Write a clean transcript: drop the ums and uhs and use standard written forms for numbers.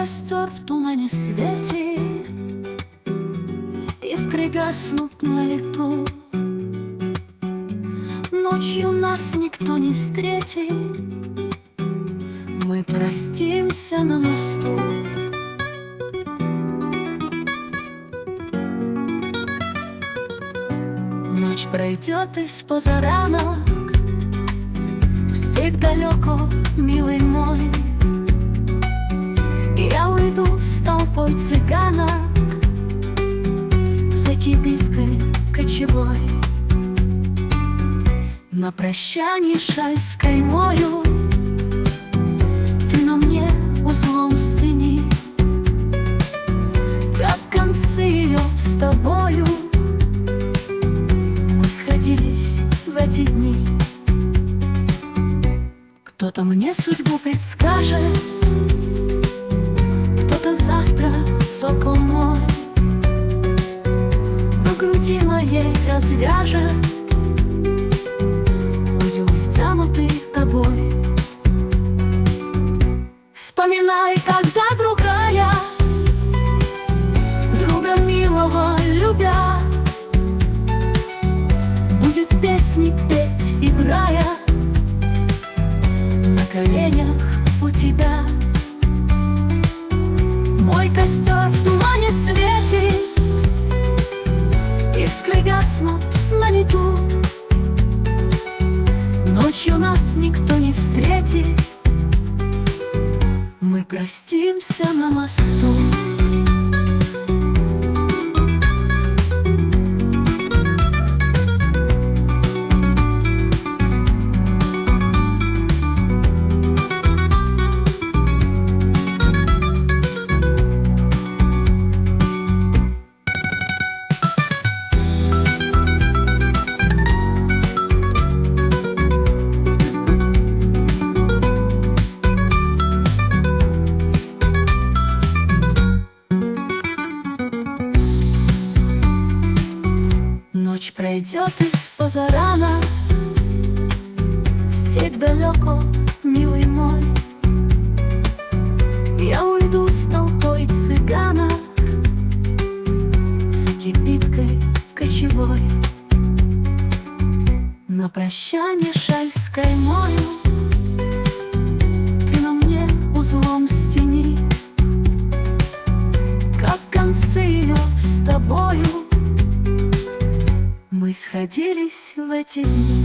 костер в тумане светит, искры гаснут на лету. Ночью нас никто не встретит, мы простимся на мосту. Ночь пройдет из позаранок, в степь далеко, милый мой. Я уйду с толпой цыганок за кибиткой кочевой. На прощанье шаль с каймою ты на мне узлом стяни, как концы ее с тобою мы сходились в эти дни. Кто-то мне судьбу предскажет, кто-то завтра сокол мой на груди моей развяжет узел, стянутый тобой. Вспоминай, когда другая, друга милого любя, будет песни петь, играя на коленях у тебя. Мой костер в тумане светит, искры гаснут на лету. Ночью нас никто не встретит, мы простимся на мосту. Ночь пройдет из позарана, в степь далеко, милый мой. Я уйду с толпой цыганок за кибиткой кочевой. На прощанье шаль с каймою ты на мне узлом стяни, как концы ее с тобою мы сходились в эти дни.